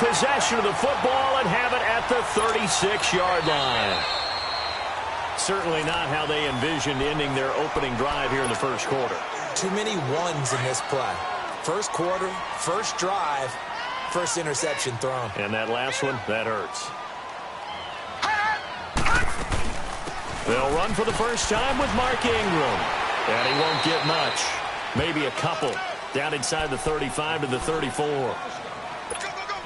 possession of the football and have it at the 36-yard line. Certainly not how they envisioned ending their opening drive here in the first quarter. Too many ones in this play. First quarter, first drive, first interception thrown. And that last one, that hurts. They'll run for the first time with Mark Ingram. And he won't get much. Maybe a couple. Down inside the 35 to the 34.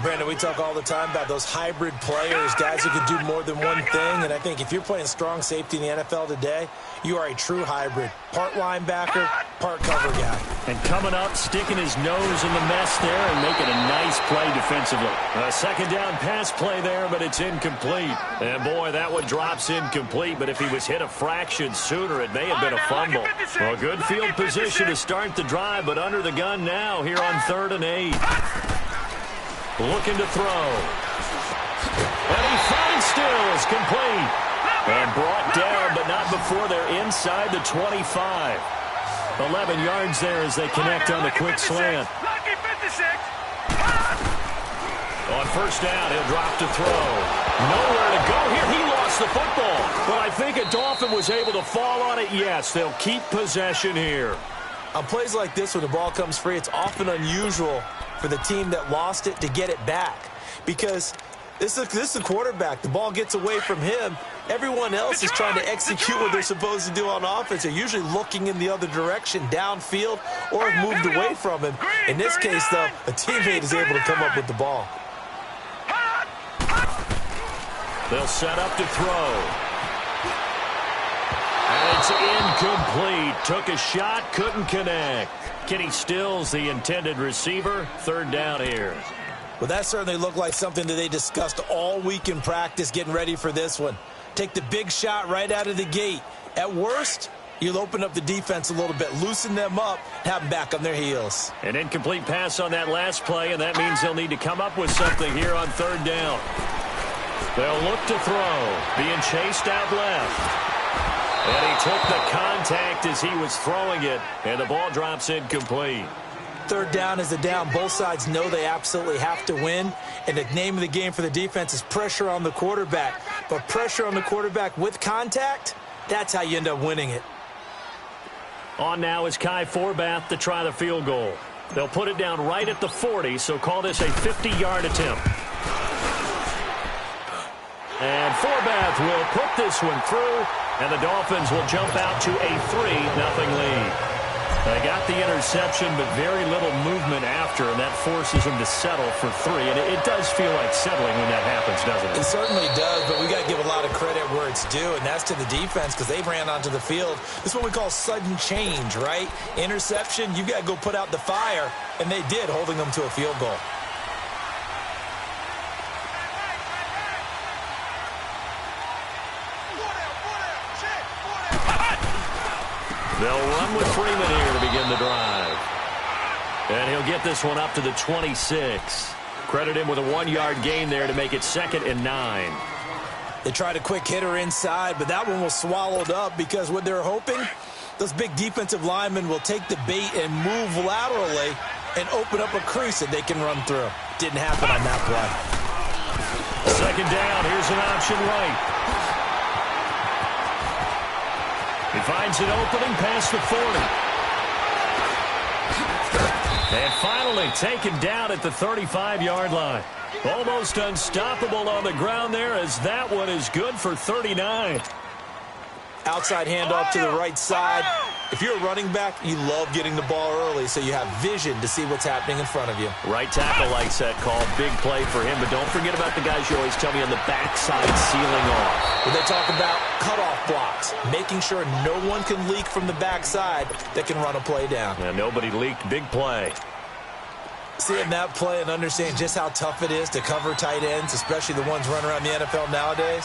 Brandon, we talk all the time about those hybrid players, guys who can do more than one thing. And I think if you're playing strong safety in the NFL today, you are a true hybrid. Part linebacker, part cover guy. And coming up, sticking his nose in the mess there and making a nice play defensively. A second down pass play there, but it's incomplete. And boy, that one drops incomplete. But if he was hit a fraction sooner, it may have been a fumble. Well, good field position to start the drive, but under the gun now here on 3rd and 8. Looking to throw. And he finds Stills, complete. And brought down, but not before they're inside the 25. 11 yards there as they connect on the quick slant. On first down, he'll drop to throw. Nowhere to go here. He lost the football. Well, I think a Dolphin was able to fall on it. Yes, they'll keep possession here. On plays like this, when the ball comes free, it's often unusual for the team that lost it to get it back. Because this is a quarterback. The ball gets away from him. Everyone else is trying to execute what they're supposed to do on offense. They're usually looking in the other direction, downfield, or have moved away from him. In this case, though, a teammate is able to come up with the ball. They'll set up to throw. And it's incomplete. Took a shot, couldn't connect. Kenny Stills, the intended receiver. 3rd down here. Well, that certainly looked like something that they discussed all week in practice, getting ready for this one. Take the big shot right out of the gate. At worst, you'll open up the defense a little bit, loosen them up, have them back on their heels. An incomplete pass on that last play, and that means they'll need to come up with something here on 3rd down. They'll look to throw, being chased out left. And he took the contact as he was throwing it, and the ball drops incomplete. 3rd down is the down. Both sides know they absolutely have to win, and the name of the game for the defense is pressure on the quarterback. But pressure on the quarterback with contact, that's how you end up winning it. On now is Kai Forbath to try the field goal. They'll put it down right at the 40, so call this a 50-yard attempt. And Forbath will put this one through, and the Dolphins will jump out to a 3-0 lead. They got the interception, but very little movement after, and that forces them to settle for 3. And it does feel like settling when that happens, doesn't it? It certainly does, but we got to give a lot of credit where it's due, and that's to the defense because they ran onto the field. This is what we call sudden change, right? Interception, you got to go put out the fire, and they did, holding them to a field goal. They'll run with Freeman here to begin the drive. And he'll get this one up to the 26. Credit him with a 1-yard gain there to make it 2nd and 9. They tried a quick hitter inside, but that one was swallowed up because what they're hoping, those big defensive linemen will take the bait and move laterally and open up a crease that they can run through. Didn't happen on that play. 2nd down. Here's an option right. He finds an opening past the 40. And finally taken down at the 35-yard line. Almost unstoppable on the ground there as that one is good for 39. Outside handoff to the right side. If you're a running back, you love getting the ball early so you have vision to see what's happening in front of you. Right tackle likes that call. Big play for him. But don't forget about the guys you always tell me on the backside sealing off. When they talk about cutoff blocks, making sure no one can leak from the backside that can run a play down. Yeah, nobody leaked. Big play. Seeing that play and understand just how tough it is to cover tight ends, especially the ones running around the NFL nowadays,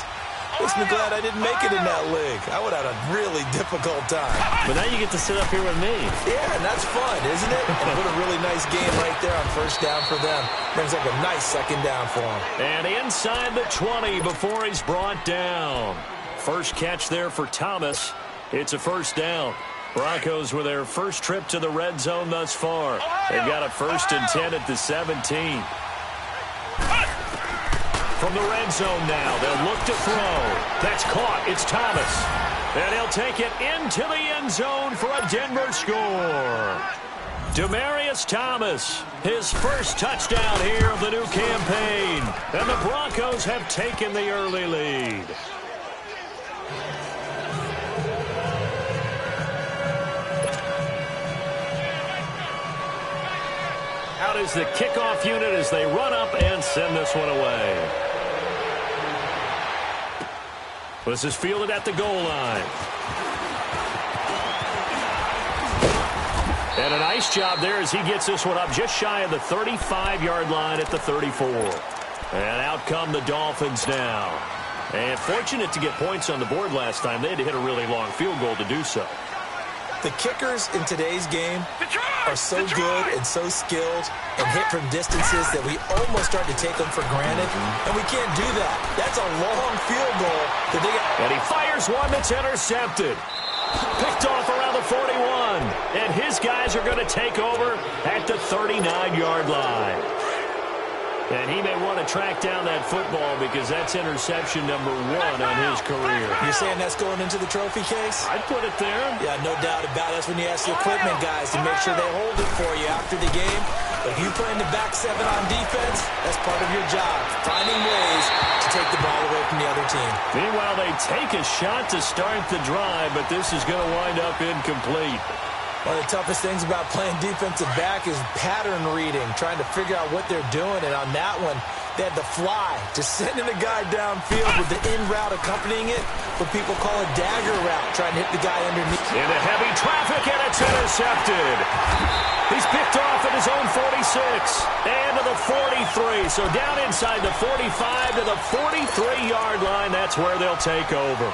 makes me glad I didn't make it in that league. I would have had a really difficult time. But now you get to sit up here with me. Yeah, and that's fun, isn't it? And put a really nice game right there on first down for them. Brings up a nice 2nd down for them. And inside the 20 before he's brought down. First catch there for Thomas. It's a 1st down. Broncos with their first trip to the red zone thus far. They've got a 1st and 10 at the 17. from the red zone now. They'll look to throw. That's caught. It's Thomas. And he'll take it into the end zone for a Denver score. Demaryius Thomas, his first touchdown here of the new campaign. And the Broncos have taken the early lead. Out is the kickoff unit as they run up and send this one away. This is fielded at the goal line. And a nice job there as he gets this one up just shy of the 35-yard line at the 34. And out come the Dolphins now. And fortunate to get points on the board last time. They had to hit a really long field goal to do so. The kickers in today's game are so good and so skilled and hit from distances that we almost start to take them for granted, and we can't do that. That's a long field goal that they get. And he fires one that's intercepted. Picked off around the 41, and his guys are going to take over at the 39-yard line. And he may want to track down that football because that's interception number 1 on his career. You're saying that's going into the trophy case? I'd put it there. Yeah, no doubt about it. That's when you ask the equipment guys to make sure they hold it for you after the game. But if you play in the back 7 on defense, that's part of your job, finding ways to take the ball away from the other team. Meanwhile, they take a shot to start the drive, but this is going to wind up incomplete. One of the toughest things about playing defensive back is pattern reading, trying to figure out what they're doing. And on that one, they had the fly, just sending the guy downfield with the in route accompanying it, what people call a dagger route, trying to hit the guy underneath. Into heavy traffic, and it's intercepted. He's picked off at his own 46 and to the 43. So down inside the 45 to the 43-yard line, that's where they'll take over.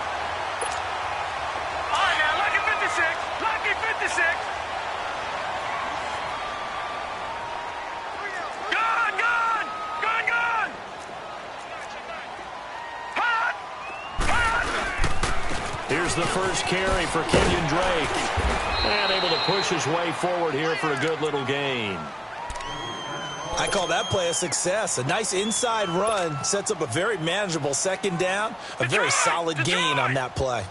Here's the first carry for Kenyon Drake. And able to push his way forward here for a good little gain. I call that play a success. A nice inside run sets up a very manageable second down. A very solid gain on that play.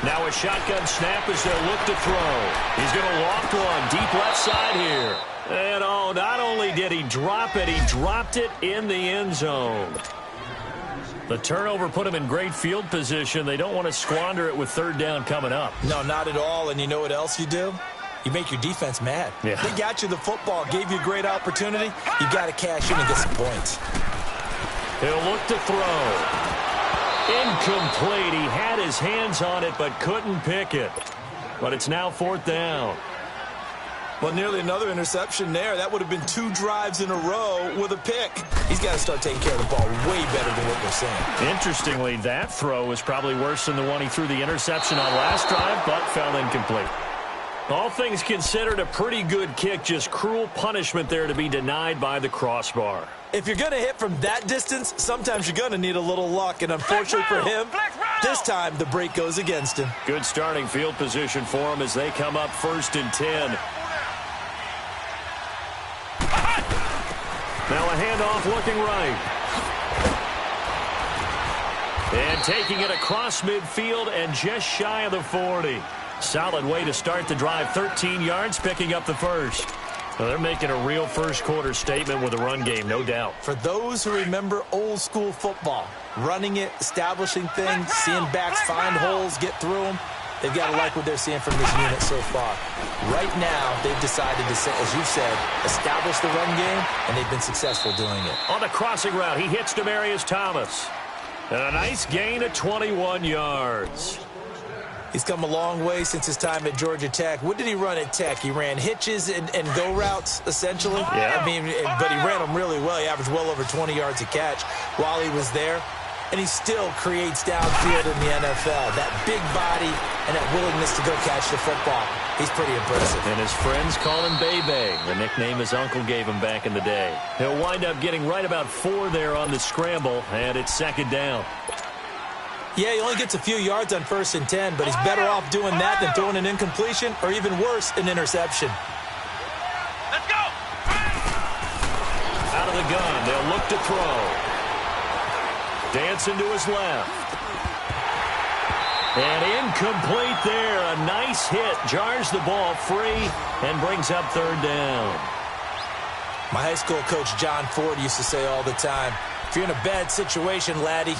Now a shotgun snap as they'll look to throw. He's going to loft one deep left side here. And oh, not only did he drop it, he dropped it in the end zone. The turnover put him in great field position. They don't want to squander it with third down coming up. No, not at all. And you know what else you do? You make your defense mad. Yeah. They got you the football, gave you a great opportunity. You got to cash in and get some points. He'll look to throw. Incomplete. He had his hands on it but couldn't pick it. But it's now 4th down. Well, nearly another interception there. That would have been 2 drives in a row with a pick. He's got to start taking care of the ball way better than what we're seeing. Interestingly, that throw was probably worse than the one he threw the interception on last drive, but fell incomplete. All things considered, a pretty good kick. Just cruel punishment there to be denied by the crossbar. If you're going to hit from that distance, sometimes you're going to need a little luck. And unfortunately for him, this time the break goes against him. Good starting field position for him as they come up 1st and 10. Now a handoff looking right. And taking it across midfield and just shy of the 40. Solid way to start the drive. 13 yards, picking up the first. Well, they're making a real first-quarter statement with a run game, no doubt. For those who remember old-school football, running it, establishing things, seeing backs find holes, get through them, they've got to like what they're seeing from this unit so far. Right now, they've decided to, as you said, establish the run game, and they've been successful doing it. On the crossing route, he hits Demaryius Thomas. And a nice gain of 21 yards. He's come a long way since his time at Georgia Tech. What did he run at Tech? He ran hitches and go routes, essentially. Yeah. I mean, but he ran them really well. He averaged well over 20 yards a catch while he was there. And he still creates downfield in the NFL. That big body and that willingness to go catch the football. He's pretty impressive. And his friends call him Bebe, the nickname his uncle gave him back in the day. He'll wind up getting right about 4 there on the scramble, and it's 2nd down. Yeah, he only gets a few yards on 1st and 10, but he's better off doing that than throwing an incompletion or even worse, an interception. Let's go! Out of the gun, they'll look to throw. Dancing to his left. And incomplete there. A nice hit. Jars the ball free and brings up 3rd down. My high school coach, John Ford, used to say all the time, if you're in a bad situation, laddie,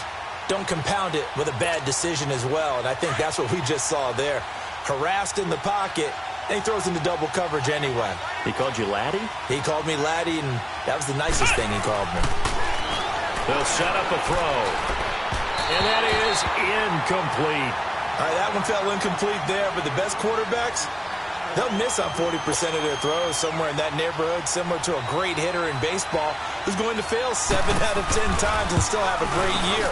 don't compound it with a bad decision as well. And I think that's what we just saw there. Harassed in the pocket, and he throws into double coverage anyway. He called you laddie? He called me laddie, and that was the nicest thing he called me. They'll set up a throw. And that is incomplete. All right, that one fell incomplete there, but the best quarterbacks, they'll miss on 40% of their throws, somewhere in that neighborhood, similar to a great hitter in baseball who's going to fail 7 out of 10 times and still have a great year.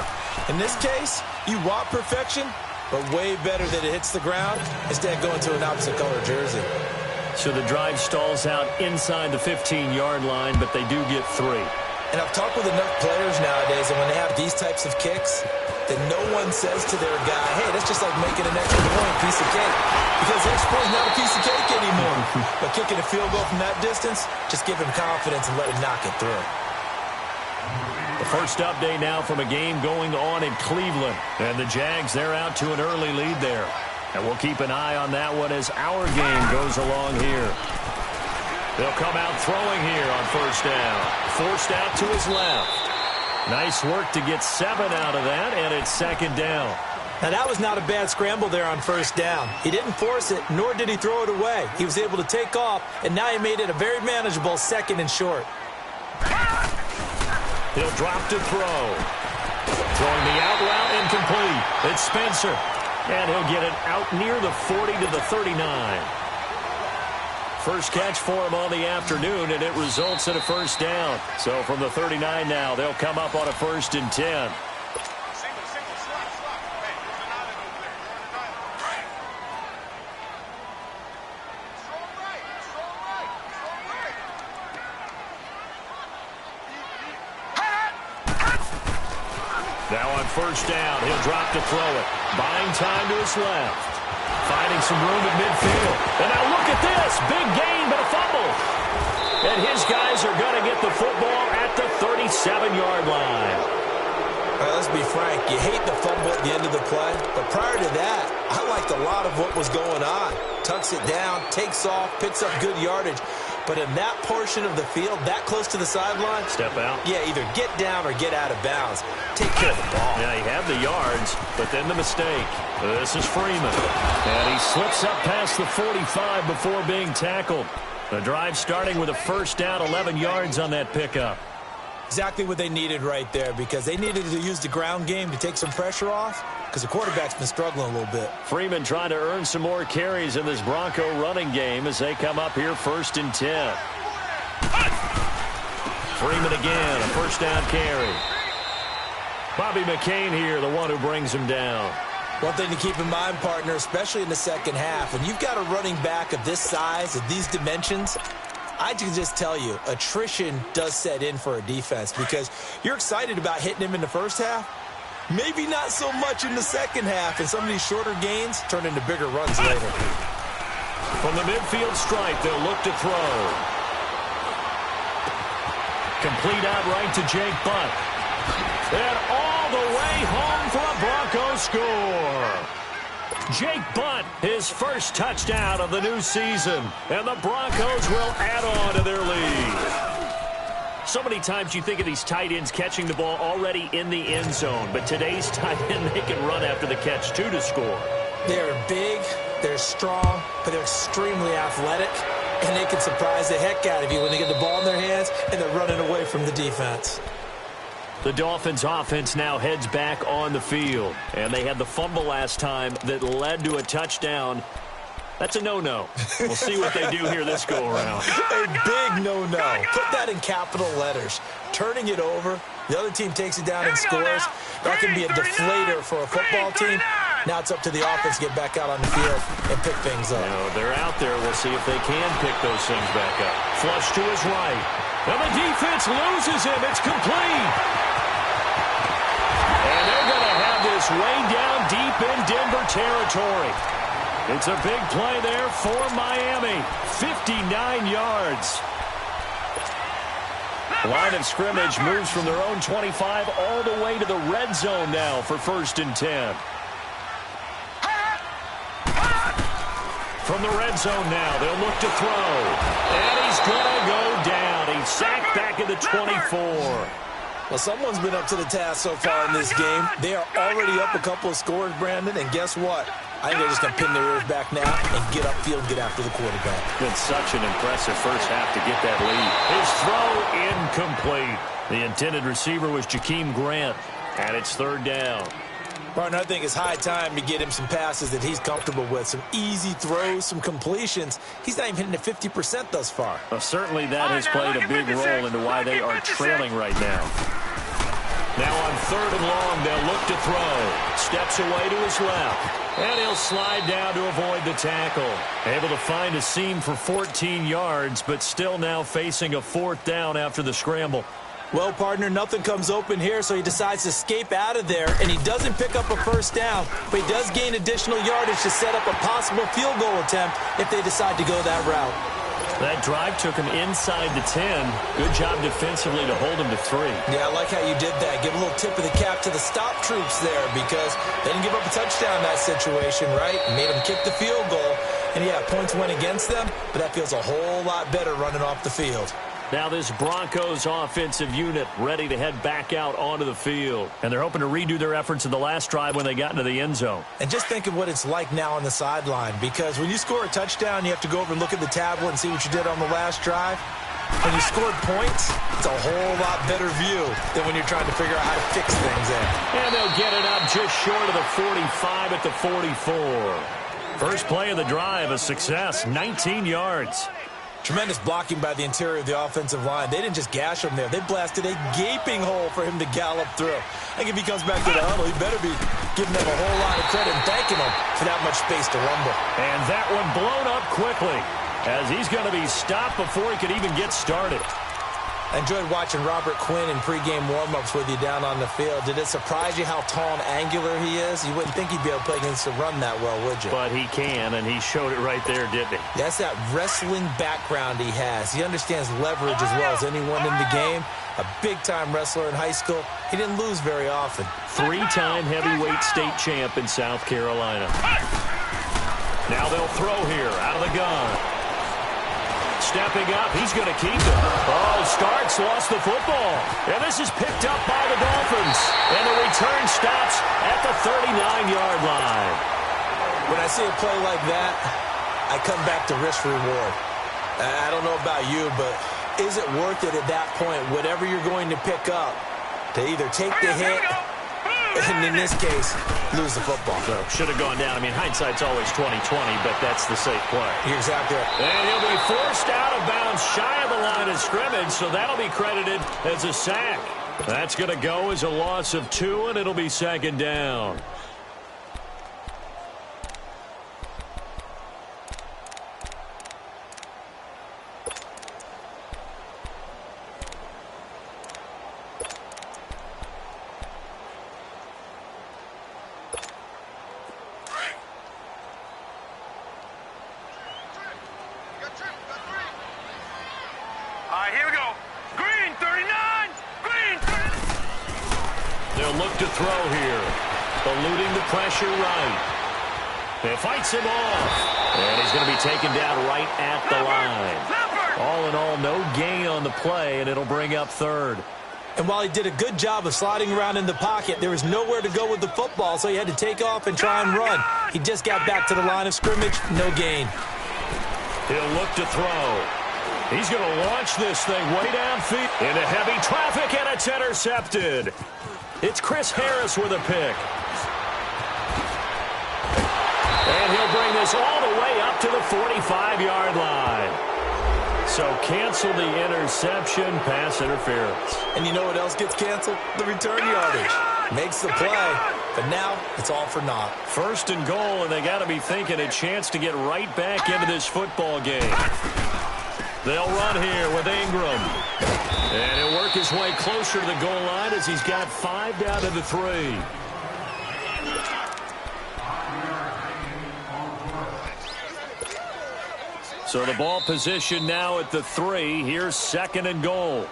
In this case, you want perfection, but way better that it hits the ground instead of going to an opposite color jersey. So the drive stalls out inside the 15-yard line, but they do get 3. And I've talked with enough players nowadays, and when they have these types of kicks, that no one says to their guy, hey, that's just like making an extra point, piece of cake. Because the extra point is not a piece of cake anymore. But kicking a field goal from that distance, just give him confidence and let him knock it through. The first update now from a game going on in Cleveland. And the Jags, they're out to an early lead there. And we'll keep an eye on that one as our game goes along here. They'll come out throwing here on 1st down. Forced out to his left. Nice work to get 7 out of that, and it's 2nd down. Now, that was not a bad scramble there on 1st down. He didn't force it, nor did he throw it away. He was able to take off, and now he made it a very manageable 2nd and short. He'll drop to throw. Throwing the out route incomplete. It's Spencer. And he'll get it out near the 40 to the 39. First catch for him on the afternoon, and it results in a 1st down. So from the 39 now, they'll come up on a 1st and 10. Now on 1st down, he'll drop to throw it. Buying time to his left. Finding some room at midfield. And now look at this. Big gain, but a fumble. And his guys are going to get the football at the 37-yard line. Let's be frank. You hate the fumble at the end of the play. But prior to that, I liked a lot of what was going on. Tucks it down, takes off, picks up good yardage. But in that portion of the field, that close to the sideline, step out. Yeah, either get down or get out of bounds. Take care of the ball. Yeah, he had the yards, but then the mistake. This is Freeman. And he slips up past the 45 before being tackled. The drive starting with a 1st down, 11 yards on that pickup. Exactly what they needed right there, because they needed to use the ground game to take some pressure off, because the quarterback's been struggling a little bit. Freeman trying to earn some more carries in this Bronco running game as they come up here 1st and 10. Freeman again, a 1st down carry. Bobby McCain here, the one who brings him down. One thing to keep in mind, partner, especially in the second half, when you've got a running back of this size, of these dimensions, I can just tell you, attrition does set in for a defense, because you're excited about hitting him in the first half. Maybe not so much in the second half, and some of these shorter gains turn into bigger runs later. From the midfield stripe, they'll look to throw. Complete out right to Jake Butt. And all the way home for a Bronco score. Jake Butt, his first touchdown of the new season. And the Broncos will add on to their lead. So many times you think of these tight ends catching the ball already in the end zone. But today's tight end, they can run after the catch, too, to score. They're big, they're strong, but they're extremely athletic. And they can surprise the heck out of you when they get the ball in their hands and they're running away from the defense. The Dolphins offense now heads back on the field. And they had the fumble last time that led to a touchdown. That's a no-no. We'll see what they do here this go-around. A big no-no. Put that in capital letters. Turning it over, the other team takes it down and scores. That can be a deflator for a football team. Now it's up to the offense to get back out on the field and pick things up. They're out there. We'll see if they can pick those things back up. Flush to his right. And the defense loses him. It's complete. And they're going to have this is way down deep in Denver territory. It's a big play there for Miami. 59 yards. The line of scrimmage moves from their own 25 all the way to the red zone now for 1st and 10. From the red zone now, they'll look to throw. And he's going to go down. He's sacked back at the 24. Well, someone's been up to the task so far in this game. They are already up a couple of scores, Brandon, and guess what? I think they're just going to pin their ears back now and get upfield and get after the quarterback. Been such an impressive first half to get that lead. His throw incomplete. The intended receiver was Jakeem Grant, and it's 3rd down. Partner, I think it's high time to get him some passes that he's comfortable with. Some easy throws, some completions. He's not even hitting the 50% thus far. Well, certainly that has played a big role into why they are trailing right now. Now on 3rd and long, they'll look to throw. Steps away to his left. And he'll slide down to avoid the tackle. Able to find a seam for 14 yards, but still now facing a 4th down after the scramble. Well, partner, nothing comes open here, so he decides to escape out of there, and he doesn't pick up a 1st down, but he does gain additional yardage to set up a possible field goal attempt if they decide to go that route. That drive took him inside the 10. Good job defensively to hold him to 3. Yeah, I like how you did that. Give a little tip of the cap to the stop troops there because they didn't give up a touchdown in that situation, right? Made them kick the field goal. And, yeah, points went against them, but that feels a whole lot better running off the field. Now this Broncos offensive unit ready to head back out onto the field. And they're hoping to redo their efforts in the last drive when they got into the end zone. And just think of what it's like now on the sideline, because when you score a touchdown, you have to go over and look at the tablet and see what you did on the last drive. When you scored points, it's a whole lot better view than when you're trying to figure out how to fix things in. And they'll get it up just short of the 45 at the 44. First play of the drive, a success, 19 yards. Tremendous blocking by the interior of the offensive line. They didn't just gash him there. They blasted a gaping hole for him to gallop through. I think if he comes back to the huddle, he better be giving them a whole lot of credit and thanking them for that much space to rumble. And that one blown up quickly as he's going to be stopped before he could even get started. I enjoyed watching Robert Quinn in pregame warm-ups with you down on the field. Did it surprise you how tall and angular he is? You wouldn't think he'd be able to play against the run that well, would you? But he can, and he showed it right there, didn't he? That's that wrestling background he has. He understands leverage as well as anyone in the game. A big-time wrestler in high school. He didn't lose very often. 3-time heavyweight state champ in South Carolina. Now they'll throw here out of the gun. Stepping up, he's going to keep it. Oh, Starks lost the football. And this is picked up by the Dolphins. And the return stops at the 39-yard line. When I see a play like that, I come back to risk reward. I don't know about you, but is it worth it at that point, whatever you're going to pick up, to either take the hit, and in this case, lose the football? So should have gone down. I mean, hindsight's always 20/20, but that's the safe play. You're exactly right. And he'll be forced out of bounds shy of the line of scrimmage, so that'll be credited as a sack. That's going to go as a loss of 2, and it'll be 2nd down. Here we go. Green, 39. Green, 39. They'll look to throw here. Eluding the pressure right. It fights him off. And he's going to be taken down right at the line. All in all, no gain on the play, and it'll bring up 3rd. And while he did a good job of sliding around in the pocket, there was nowhere to go with the football, so he had to take off and try and run. He just got back to the line of scrimmage, no gain. He'll look to throw. He's going to launch this thing way downfield into heavy traffic, and it's intercepted. It's Chris Harris with a pick. And he'll bring this all the way up to the 45-yard line. So cancel the interception, pass interference. And you know what else gets canceled? The return yardage. Makes the play, but now it's all for naught. 1st and goal, and they got to be thinking a chance to get right back into this football game. They'll run here with Ingram. And he'll work his way closer to the goal line as he's got 5 down to the 3. So the ball position now at the 3. Here's 2nd and goal.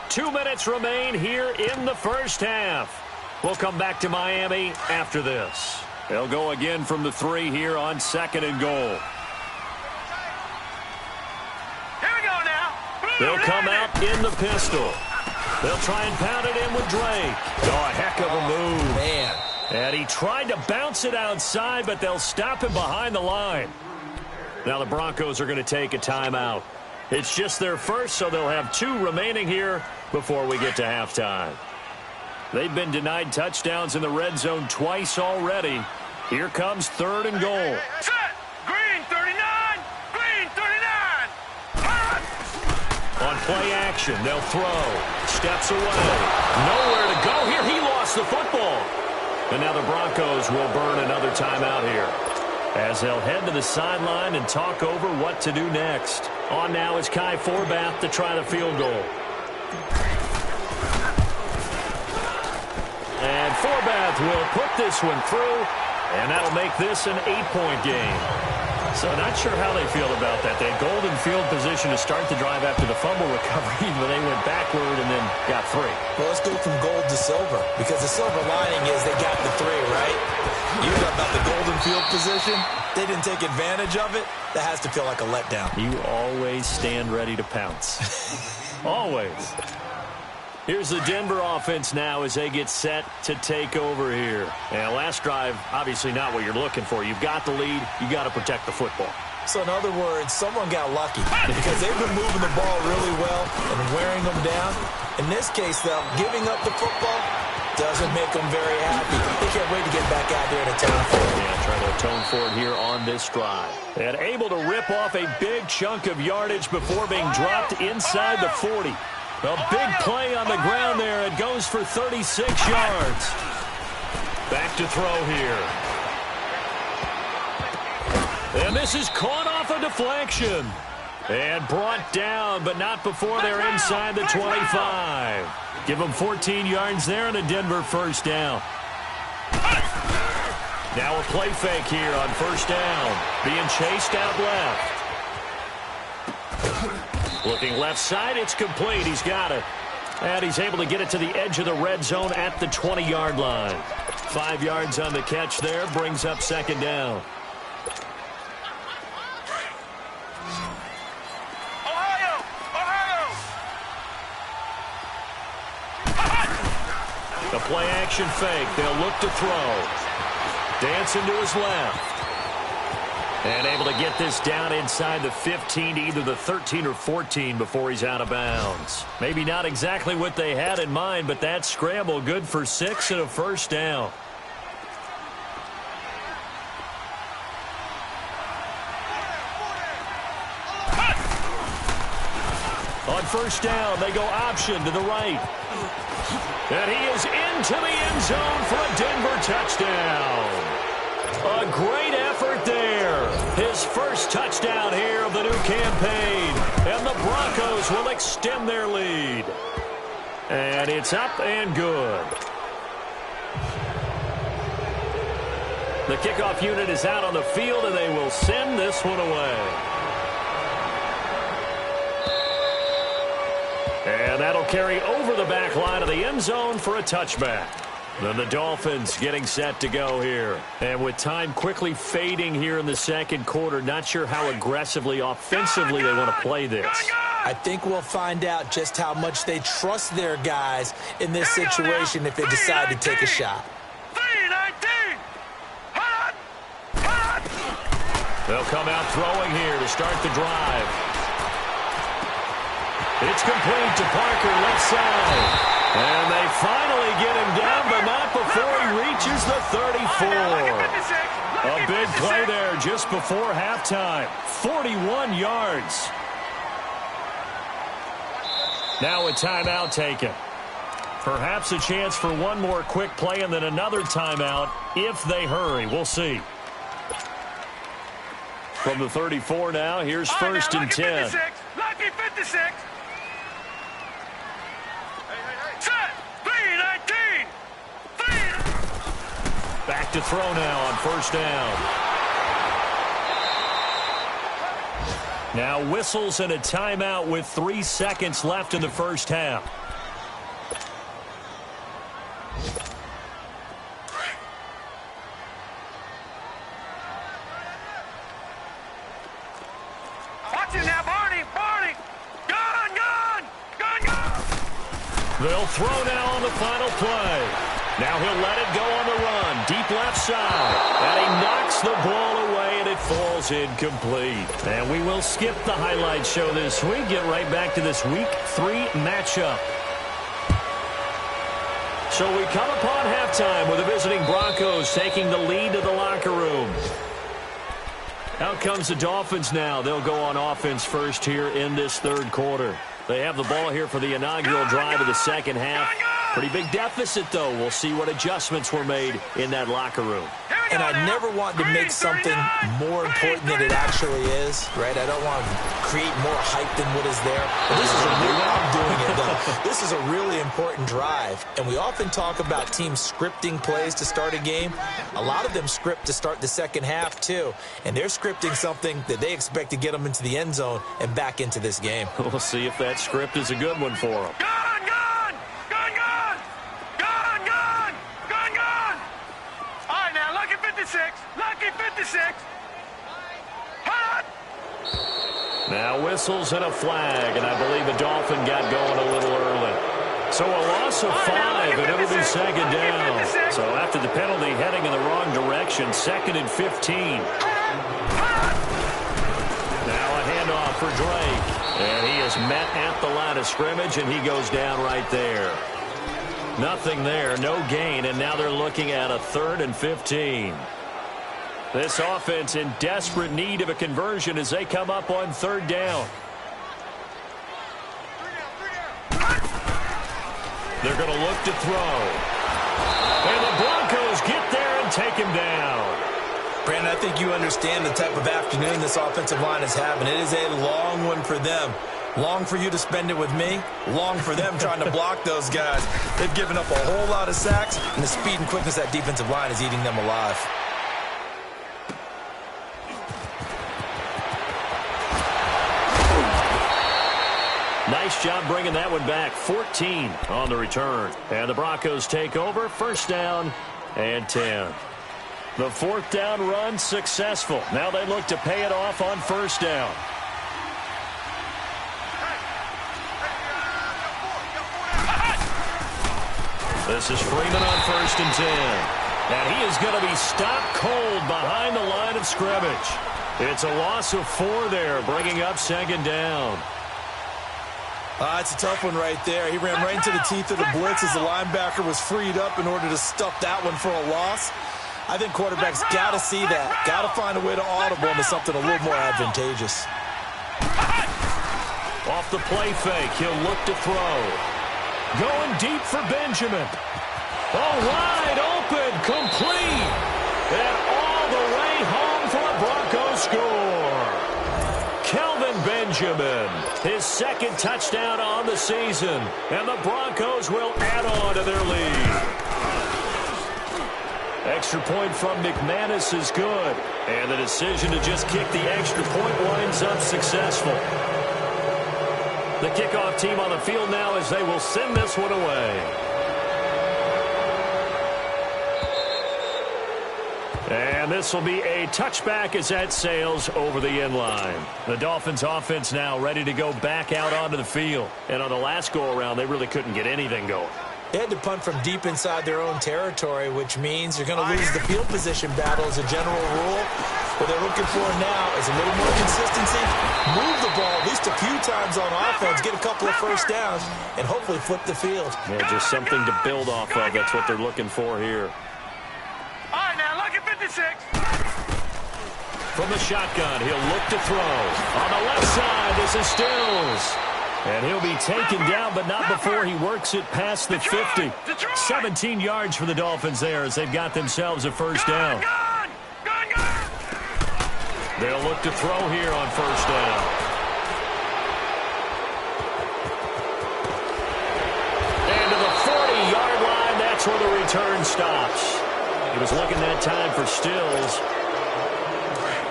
2 minutes remain here in the first half. We'll come back to Miami after this. They'll go again from the 3 here on 2nd and goal. Here we go now. They'll come out in the pistol. They'll try and pound it in with Drake. Oh, a heck of a move. Man. And he tried to bounce it outside, but they'll stop him behind the line. Now the Broncos are going to take a timeout. It's just their first, so they'll have 2 remaining here before we get to halftime. They've been denied touchdowns in the red zone twice already. Here comes 3rd and goal. Set. Green 39. Green 39. On play action, they'll throw. Steps away. Nowhere to go here. He lost the football. And now the Broncos will burn another timeout here, as they'll head to the sideline and talk over what to do next. On now is Kai Forbath to try the field goal. And Forbath will put this one through, and that'll make this an 8-point game. So not sure how they feel about that. They had golden field position to start the drive after the fumble recovery, but they went backward and then got 3. Well, let's go from gold to silver, because the silver lining is they got the 3, right? You know about the golden field position. They didn't take advantage of it. That has to feel like a letdown. You always stand ready to pounce. Always. Here's the Denver offense now as they get set to take over here. And last drive, obviously not what you're looking for. You've got the lead. You got to protect the football. So in other words, someone got lucky because they've been moving the ball really well and wearing them down. In this case, though, giving up the football doesn't make them very happy. They can't wait to get back out there and atone for it. Yeah, trying to atone for it here on this drive. And able to rip off a big chunk of yardage before being dropped inside the 40. A big play on the ground there. It goes for 36 yards. Back to throw here. And this is caught off a deflection. And brought down, but not before they're inside the 25. Give them 14 yards there and a Denver first down. Now a play fake here on first down. Being chased out left. Looking left side, it's complete. He's got it. And he's able to get it to the edge of the red zone at the 20-yard line. 5 yards on the catch there, brings up 2nd down. Ohio! The play action fake. They'll look to throw. Dancing to his left. And able to get this down inside the 15 to either the 13 or 14 before he's out of bounds. Maybe not exactly what they had in mind, but that scramble good for 6 and a first down. On first down, they go option to the right. And he is into the end zone for a Denver touchdown. A great effort there. His first touchdown here of the new campaign. And the Broncos will extend their lead. And it's up and good. The kickoff unit is out on the field, and they will send this one away. And that'll carry over the back line of the end zone for a touchback. Then the Dolphins getting set to go here. And with time quickly fading here in the second quarter, not sure how aggressively, offensively they want to play this. I think we'll find out just how much they trust their guys in this situation if they decide to take a shot. 3-19. Hot. They'll come out throwing here to start the drive. It's complete to Parker, left side. And they finally get him down, but not before he reaches the 34. A big play there just before halftime. 41 yards. Now a timeout taken. Perhaps a chance for one more quick play and then another timeout if they hurry. We'll see. From the 34 now, here's first and 10. Lucky 56. Set. 3-19. Back to throw now on first down. Now whistles and a timeout with 3 seconds left in the first half. Watch it now, Barney! Barney! Gun! Gun! Gun! Gun! They'll throw now on the final play. Now he'll let it go on the run. Deep left side. And he knocks the ball away, and it falls incomplete. And we will skip the highlight show this week. Get right back to this Week 3 matchup. So we come upon halftime with the visiting Broncos taking the lead to the locker room. Out comes the Dolphins now. They'll go on offense first here in this third quarter. They have the ball here for the inaugural drive of the second half. Pretty big deficit, though. We'll see what adjustments were made in that locker room. And I never want to make something more important than it actually is, right? I don't want to create more hype than what is there. But this is I'm doing it, though. This is a really important drive. And we often talk about teams scripting plays to start a game. A lot of them script to start the second half, too. And they're scripting something that they expect to get them into the end zone and back into this game. We'll see if that script is a good one for them. Gun! Gun! Gun! Gun! Gun! Gun! Gun! Gun! All right, now, lucky 56. Lucky 56. Hot! Now whistles and a flag, and I believe the Dolphin got going a little early. So a loss of 5, and it'll be second down. So after the penalty, heading in the wrong direction, 2nd and 15. Now a handoff for Drake. And he is met at the line of scrimmage, and he goes down right there. Nothing there, no gain, and now they're looking at a 3rd and 15. This offense in desperate need of a conversion as they come up on 3rd down. They're going to look to throw. And the Broncos get there and take him down. Brandon, I think you understand the type of afternoon this offensive line is having. It is a long one for them. Long for you to spend it with me. Long for them trying to block those guys. They've given up a whole lot of sacks, and the speed and quickness of that defensive line is eating them alive. Nice job bringing that one back. 14 on the return. And the Broncos take over. 1st down and 10. The 4th down run successful. Now they look to pay it off on 1st down. This is Freeman on 1st and 10. And he is going to be stopped cold behind the line of scrimmage. It's a loss of 4 there, bringing up 2nd down. It's a tough one right there. He ran right into the teeth of the blitz as the linebacker was freed up in order to stuff that one for a loss. I think quarterbacks got to see that. Got to find a way to audible into something a little more advantageous. Off the play fake, he'll look to throw. Going deep for Benjamin. Oh, wide open, complete. And all the way home for a Broncos score. Kelvin Benjamin, his 2nd touchdown on the season. And the Broncos will add on to their lead. Extra point from McManus is good. And the decision to just kick the extra point winds up successful. The kickoff team on the field now as they will send this one away. And this will be a touchback as that sails over the end line. The Dolphins offense now ready to go back out onto the field. And on the last go-around, they really couldn't get anything going. They had to punt from deep inside their own territory, which means you're going to lose the field position battle as a general rule. What they're looking for now is a little more consistency, move the ball at least a few times on offense, get a couple of 1st downs, and hopefully flip the field. Yeah, just something to build off of. That's what they're looking for here. All right, now, lucky 56. From the shotgun, he'll look to throw. On the left side, this is Stills. And he'll be taken down, but not before he works it past the 50. 17 yards for the Dolphins there as they've got themselves a 1st down. They'll look to throw here on 1st down. And to the 40-yard line, that's where the return stops. He was looking that time for Stills.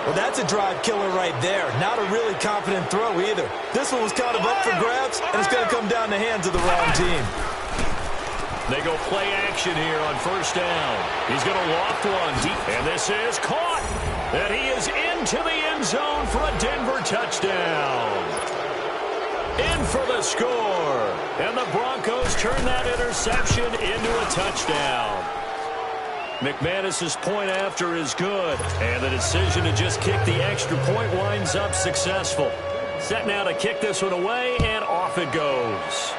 Well, that's a drive killer right there. Not a really confident throw either. This one was kind of up for grabs, and it's going to come down the hands of the wrong team. They go play action here on first down. He's going to loft one deep, and this is caught. And he is into the end zone for a Denver touchdown. In for the score. And the Broncos turn that interception into a touchdown. McManus's point after is good, and the decision to just kick the extra point winds up successful. Set now to kick this one away, and off it goes.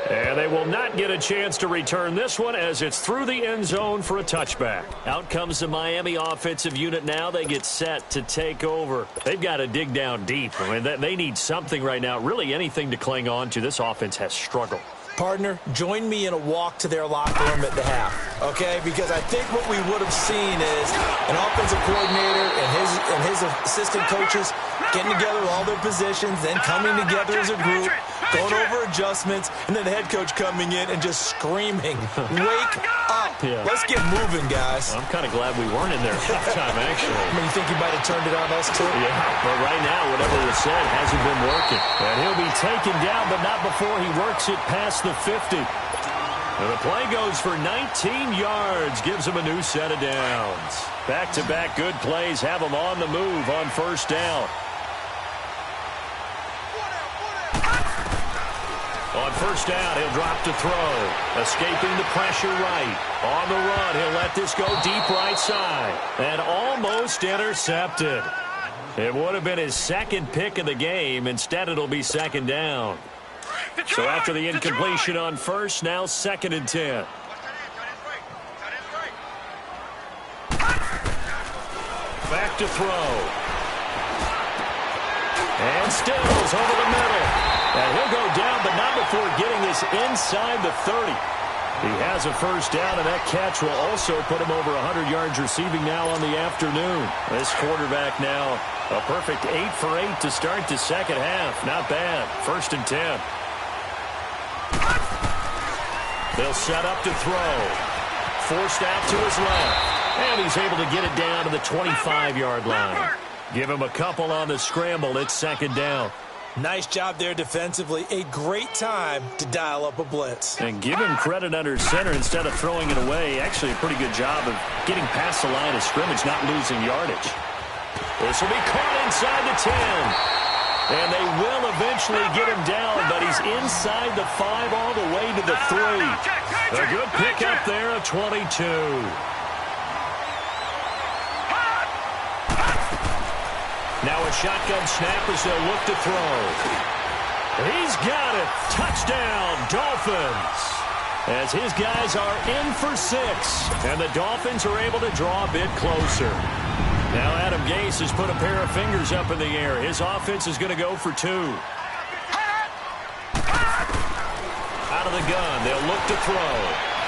And they will not get a chance to return this one as it's through the end zone for a touchback. Out comes the Miami offensive unit now. They get set to take over. They've got to dig down deep. I mean, they need something right now, really anything to cling on to. This offense has struggled. Partner, join me in a walk to their locker room at the half, okay? Because I think what we would have seen is an offensive coordinator and his assistant coaches getting together with all their positions, then coming together as a group, going over adjustments, and then the head coach coming in and just screaming, wake up. Yeah. Let's get moving, guys. I'm kind of glad we weren't in there at halftime, actually. I mean, you think you might have turned it on us, too? Yeah, but right now, whatever was said hasn't been working. And he'll be taken down, but not before he works it past the 50. And the play goes for 19 yards, gives him a new set of downs. Back-to-back good plays have him on the move on first down. On first down, he'll drop to throw. Escaping the pressure right. On the run, he'll let this go deep right side. And almost intercepted. It would have been his second pick of the game. Instead, it'll be second down. So after the incompletion on first, now 2nd and 10. Back to throw. And Stills over the middle. And he'll go down, but not before getting this inside the 30. He has a first down, and that catch will also put him over 100 yards receiving now on the afternoon. This quarterback now a perfect 8 for 8 to start the second half. Not bad. 1st and 10. They'll set up to throw. Forced out to his left. And he's able to get it down to the 25-yard line. Give him a couple on the scramble. It's 2nd down. Nice job there defensively. A great time to dial up a blitz. And give him credit under center instead of throwing it away. Actually, a pretty good job of getting past the line of scrimmage, not losing yardage. This will be caught inside the 10. And they will eventually get him down, but he's inside the 5 all the way to the 3. A good pickup there of 22. Now a shotgun snap as they'll look to throw. He's got it. Touchdown, Dolphins. As his guys are in for 6. And the Dolphins are able to draw a bit closer. Now Adam Gase has put a pair of fingers up in the air. His offense is going to go for 2. Out of the gun, they'll look to throw.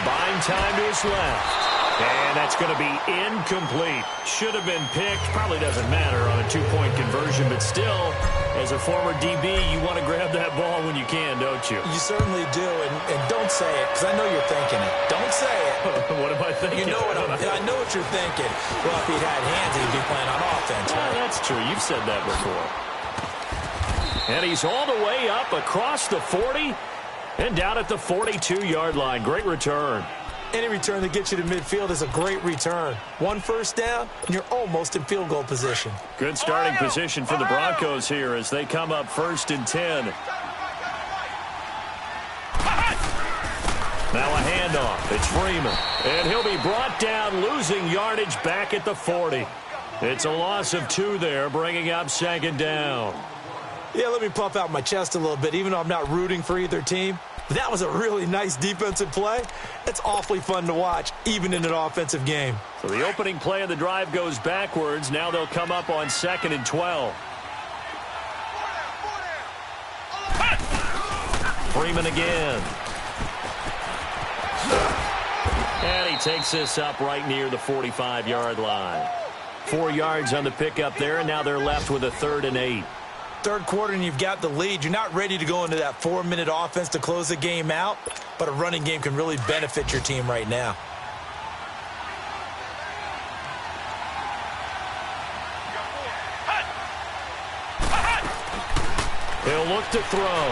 Buying time to his left. And that's going to be incomplete. Should have been picked. Probably doesn't matter on a 2-point conversion, but still, as a former DB, you want to grab that ball when you can, don't you? You certainly do, and don't say it, because I know you're thinking it. Don't say it. What am I thinking? You know what I know what you're thinking. Well, if he'd had hands, he'd be playing on offense. Right? That's true. You've said that before. And he's all the way up across the 40 and down at the 42-yard line. Great return. Any return that gets you to midfield is a great return. 1 first down, and you're almost in field goal position. Good starting position for the Broncos here as they come up 1st and 10. Now a handoff. It's Freeman. And he'll be brought down, losing yardage back at the 40. It's a loss of 2 there, bringing up 2nd down. Yeah, let me puff out my chest a little bit, even though I'm not rooting for either team. That was a really nice defensive play. It's awfully fun to watch, even in an offensive game. So the opening play of the drive goes backwards. Now they'll come up on 2nd and 12. Freeman again. And he takes this up right near the 45-yard line. 4 yards on the pickup there, and now they're left with a 3rd and 8. Third quarter and you've got the lead. You're not ready to go into that 4-minute offense to close the game out, but a running game can really benefit your team right now. He'll look to throw.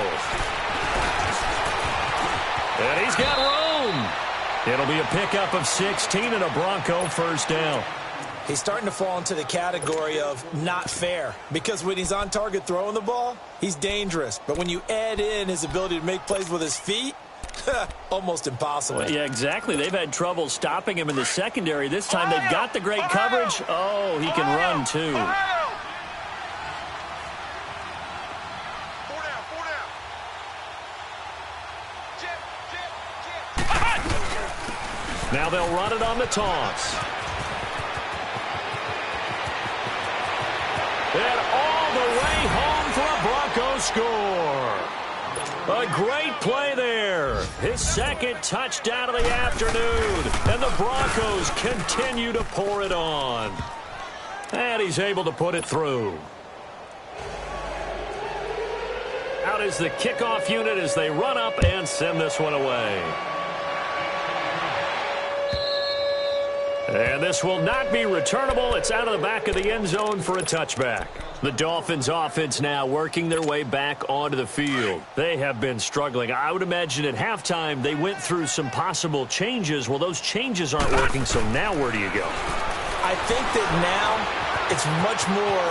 And he's got room. It'll be a pickup of 16 and a Bronco first down. He's starting to fall into the category of not fair, because when he's on target throwing the ball, he's dangerous. But when you add in his ability to make plays with his feet, almost impossible. Yeah, exactly. They've had trouble stopping him in the secondary. This time they've got the great coverage. Oh, he can run too. Now they'll run it on the toss. And all the way home for a Bronco score. A great play there. His second touchdown of the afternoon. And the Broncos continue to pour it on. And he's able to put it through. Out is the kickoff unit as they run up and send this one away. And this will not be returnable. It's out of the back of the end zone for a touchback. The Dolphins offense now working their way back onto the field. They have been struggling. I would imagine at halftime they went through some possible changes. Well, those changes aren't working, so now where do you go? I think that now it's much more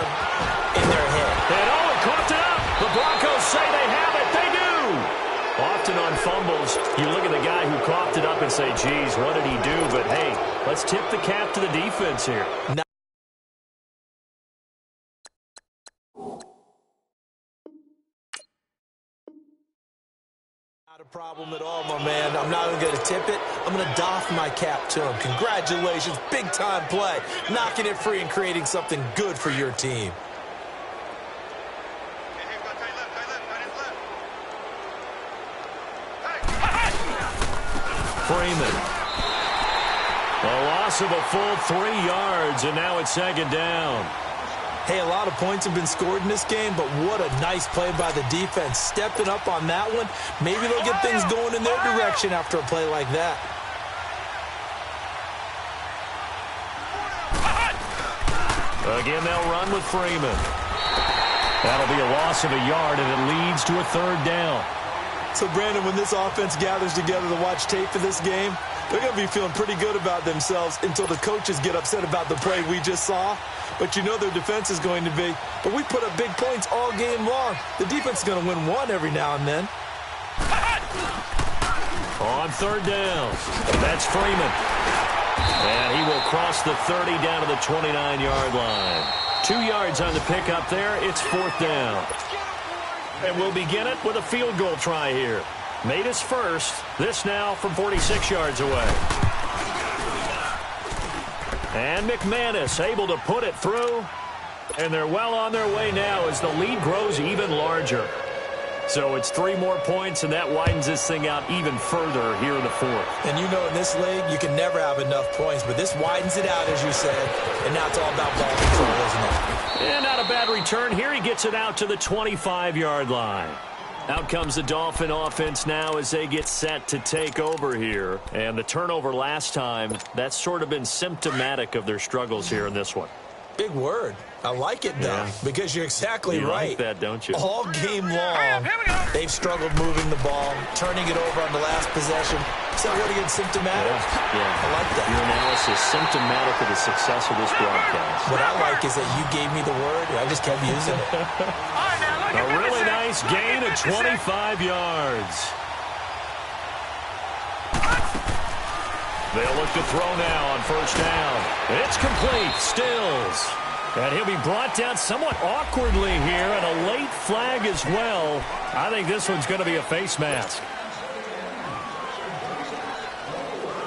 in their head. And it caught it up. The Broncos say they have it. They do. Often on fumbles, you look at the guy who coughed it up and say, geez, what did he do? But, hey, let's tip the cap to the defense here. Not a problem at all, my man. I'm not even going to tip it. I'm going to doff my cap to him. Congratulations. Big-time play. Knocking it free and creating something good for your team. Freeman. A loss of a full 3 yards, and now it's second down. Hey, a lot of points have been scored in this game, but what a nice play by the defense. Stepping up on that one. Maybe they'll get things going in their direction after a play like that. Again, they'll run with Freeman. That'll be a loss of a yard, and it leads to a third down. So, Brandon, when this offense gathers together to watch tape for this game, they're going to be feeling pretty good about themselves until the coaches get upset about the play we just saw. But you know their defense is going to be, but we put up big points all game long. The defense is going to win one every now and then. On third down, that's Freeman. And he will cross the 30 down to the 29-yard line. 2 yards on the pickup there. It's fourth down. And we'll begin it with a field goal try here. Made his first. This now from 46 yards away. And McManus able to put it through. And they're well on their way now as the lead grows even larger. So it's 3 more points, and that widens this thing out even further here in the fourth. And you know in this league, you can never have enough points, but this widens it out, as you said, and now it's all about ball control, isn't it? And not a bad return here. He gets it out to the 25-yard line. Out comes the Dolphin offense now as they get set to take over here. And the turnover last time, that's sort of been symptomatic of their struggles here in this one. Big word. I like it, though, because you're exactly right. You like that, don't you? All game long, they've struggled moving the ball, turning it over on the last possession. So what again, symptomatic? Yeah. I like that. Your analysis symptomatic of the success of this broadcast. What I like is that you gave me the word, and I just kept using it. A really nice gain of 25 yards. They'll look to throw now on first down. It's complete. Stills. And he'll be brought down somewhat awkwardly here, and a late flag as well. I think this one's going to be a face mask.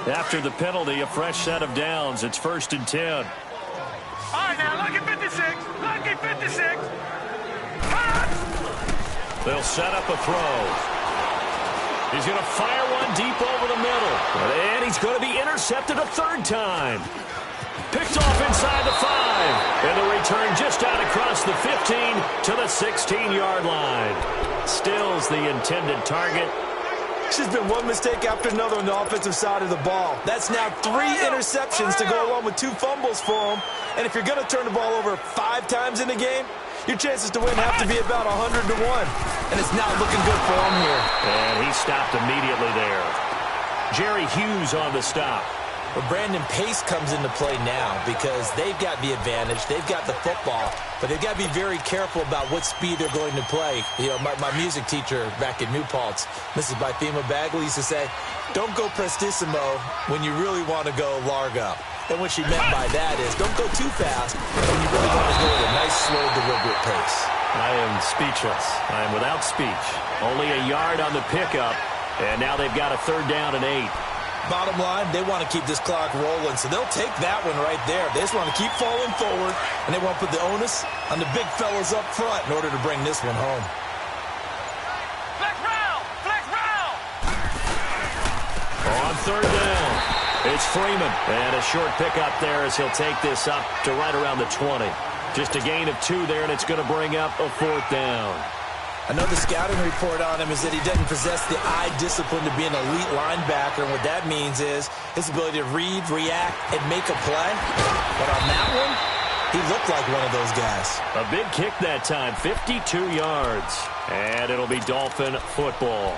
After the penalty, a fresh set of downs. It's 1st and 10. All right, now, lucky 56. Lucky 56. They'll set up a throw. He's going to fire one deep over the middle. And he's going to be intercepted a third time. Picked off inside the 5. And the return just out across the 15 to the 16-yard line. Stills the intended target. It's just been one mistake after another on the offensive side of the ball. That's now 3 interceptions to go along with 2 fumbles for him. And if you're going to turn the ball over 5 times in the game, your chances to win have to be about 100 to 1. And it's not looking good for him here. And he stopped immediately there. Jerry Hughes on the stop. But Brandon, pace comes into play now because they've got the advantage. They've got the football, but they've got to be very careful about what speed they're going to play. You know, my music teacher back in New Paltz, Mrs. Bythema Bagley, used to say, don't go prestissimo when you really want to go largo. And what she meant by that is don't go too fast when you really want to go at a nice, slow, deliberate pace. I am speechless. I am without speech. Only a yard on the pickup, and now they've got a 3rd down and 8. Bottom line, they want to keep this clock rolling, so they'll take that one right there. They just want to keep falling forward, and they want to put the onus on the big fellas up front in order to bring this one home. Flex round! Flex round! On 3rd down, it's Freeman. And a short pickup there as he'll take this up to right around the 20. Just a gain of 2 there, and it's going to bring up a 4th down. I know the scouting report on him is that he doesn't possess the eye discipline to be an elite linebacker, and what that means is his ability to read, react, and make a play. But on that one, he looked like one of those guys. A big kick that time, 52 yards. And it'll be Dolphin football.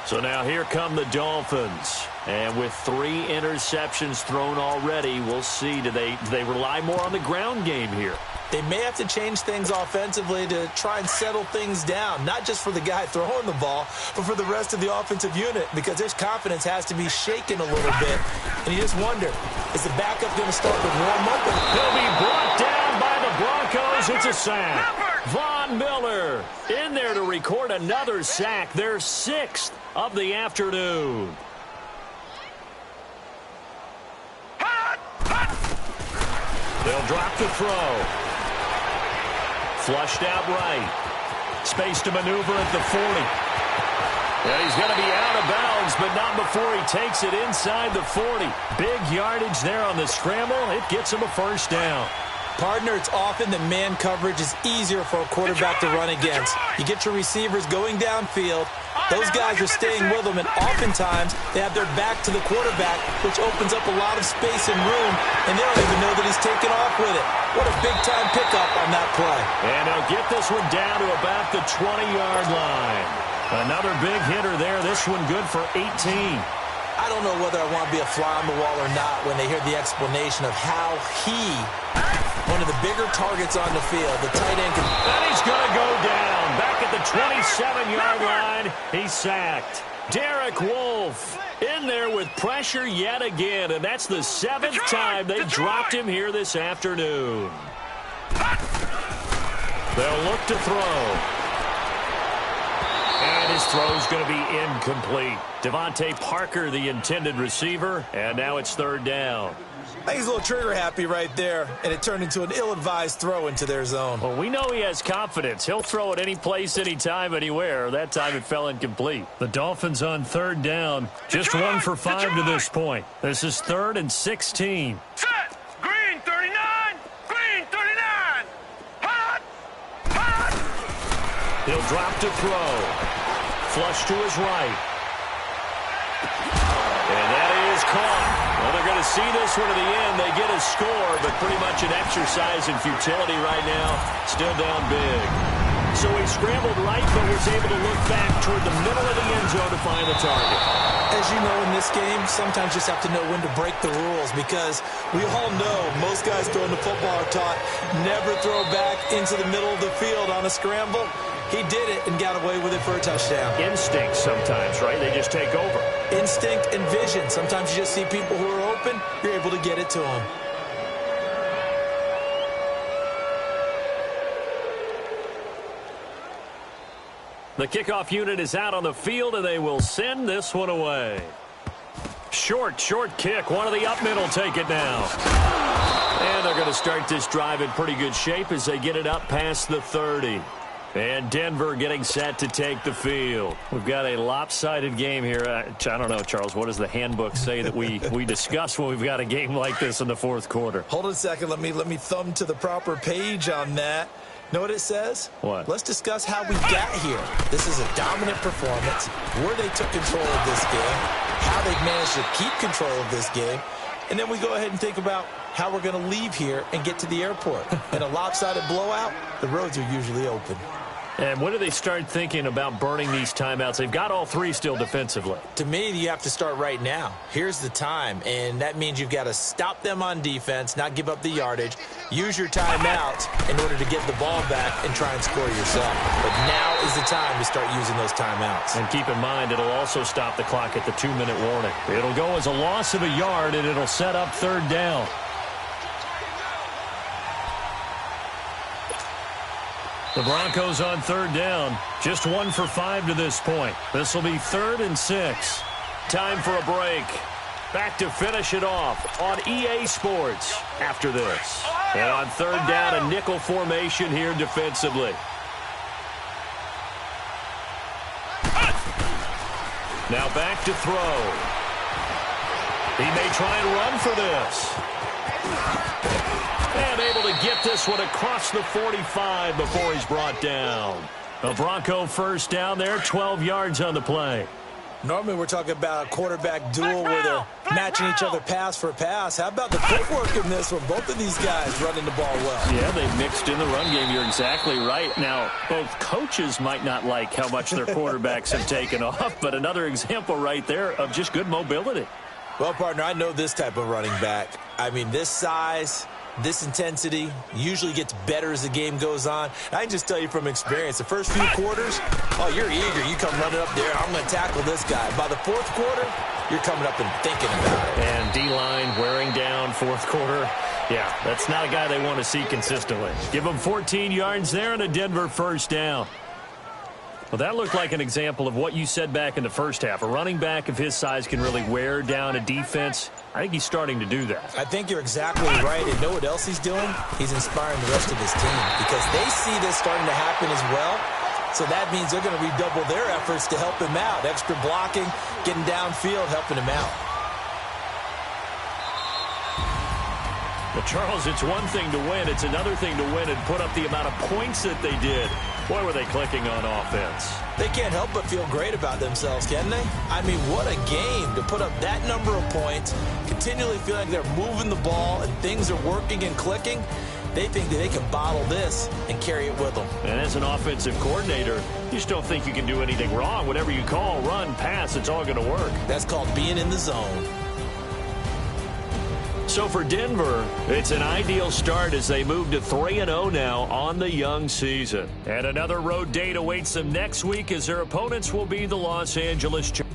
So now here come the Dolphins. And with 3 interceptions thrown already, we'll see. Do they rely more on the ground game here? They may have to change things offensively to try and settle things down, not just for the guy throwing the ball, but for the rest of the offensive unit, because their confidence has to be shaken a little bit. And you just wonder, is the backup going to start with warm-up? He'll be brought down by the Broncos. It's a sack. Von Miller in there to record another sack, their 6th of the afternoon. They'll drop the throw. Flushed out right. Space to maneuver at the 40. Yeah, he's going to be out of bounds, but not before he takes it inside the 40. Big yardage there on the scramble. It gets him a 1st down. Partner, it's often that man coverage is easier for a quarterback to run against. You get your receivers going downfield. Those guys are staying with them, and oftentimes they have their back to the quarterback, which opens up a lot of space and room, and they don't even know that he's taking off with it. What a big-time pickup on that play. And they'll get this one down to about the 20-yard line. Another big hitter there. This one good for 18. I don't know whether I want to be a fly on the wall or not when they hear the explanation of how he, one of the bigger targets on the field, the tight end, and he's going to go down. Back at the 27-yard line, he's sacked. Derek Wolfe in there with pressure yet again, and that's the 7th time they've dropped him here this afternoon. They'll look to throw. And his throw's going to be incomplete. Devontae Parker, the intended receiver, and now it's 3rd down. I think he's a little trigger happy right there, and it turned into an ill-advised throw into their zone. Well, we know he has confidence. He'll throw it any place, anytime, anywhere. That time it fell incomplete. The Dolphins on 3rd down. Just 1 for 5 to this point. This is 3rd and 16. Set! Green 39! Green 39! Hot! Hot! He'll drop to throw. Flush to his right. And that is caught. Well, they're going to see this one to the end. They get a score, but pretty much an exercise in futility right now. Still down big. So he scrambled right, but was able to look back toward the middle of the end zone to find the target. As you know, in this game, sometimes you just have to know when to break the rules, because we all know most guys throwing the football are taught never throw back into the middle of the field on a scramble. He did it and got away with it for a touchdown. Instinct sometimes, right? They just take over. Instinct and vision. Sometimes you just see people who are open, you're able to get it to them. The kickoff unit is out on the field, and they will send this one away. Short kick. One of the up middle take it now. And they're going to start this drive in pretty good shape as they get it up past the 30. And Denver getting set to take the field. We've got a lopsided game here. I don't know, Charles, what does the handbook say that we discuss when we've got a game like this in the 4th quarter? Hold on a second. Let me thumb to the proper page on that. Know what it says? What? Let's discuss how we got here. This is a dominant performance, where they took control of this game, how they've managed to keep control of this game, and then we go ahead and think about how we're going to leave here and get to the airport. In a lopsided blowout, the roads are usually open. And when do they start thinking about burning these timeouts? They've got all three still defensively. To me, you have to start right now. Here's the time, and that means you've got to stop them on defense, not give up the yardage, use your timeouts in order to get the ball back and try and score yourself. But now is the time to start using those timeouts. And keep in mind, it'll also stop the clock at the 2-minute warning. It'll go as a loss of a yard, and it'll set up third down. The Broncos on third down. Just 1 for 5 to this point. This will be 3rd and 6. Time for a break. Back to finish it off on EA Sports after this. And on third down, a nickel formation here defensively. Now back to throw. He may try and run for this. And able to get this one across the 45 before he's brought down. A Bronco first down there, 12 yards on the play. Normally we're talking about a quarterback duel where they're matching each other pass for pass. How about the footwork in this one? Both of these guys running the ball well. Yeah, they mixed in the run game. You're exactly right. Now, both coaches might not like how much their quarterbacks have taken off, but another example right there of just good mobility. Well, partner, I know this type of running back. I mean, this size, this intensity usually gets better as the game goes on. I can just tell you from experience, the first few quarters, oh, you're eager. You come running up there, I'm going to tackle this guy. By the fourth quarter, you're coming up and thinking about it. And D-line wearing down fourth quarter. Yeah, that's not a guy they want to see consistently. Give him 14 yards there and a Denver first down. Well, that looked like an example of what you said back in the first half. A running back of his size can really wear down a defense. I think he's starting to do that. I think you're exactly right. And know what else he's doing? He's inspiring the rest of his team because they see this starting to happen as well. So that means they're going to redouble their efforts to help him out. Extra blocking, getting downfield, helping him out. Well, Charles, it's one thing to win. It's another thing to win and put up the amount of points that they did. Boy, were they clicking on offense. They can't help but feel great about themselves, can they? I mean, what a game to put up that number of points, continually feel like they're moving the ball and things are working and clicking. They think that they can bottle this and carry it with them. And as an offensive coordinator, you just don't think you can do anything wrong. Whatever you call, run, pass, it's all going to work. That's called being in the zone. So for Denver, it's an ideal start as they move to 3-0 now on the young season. And another road date awaits them next week as their opponents will be the Los Angeles Chargers.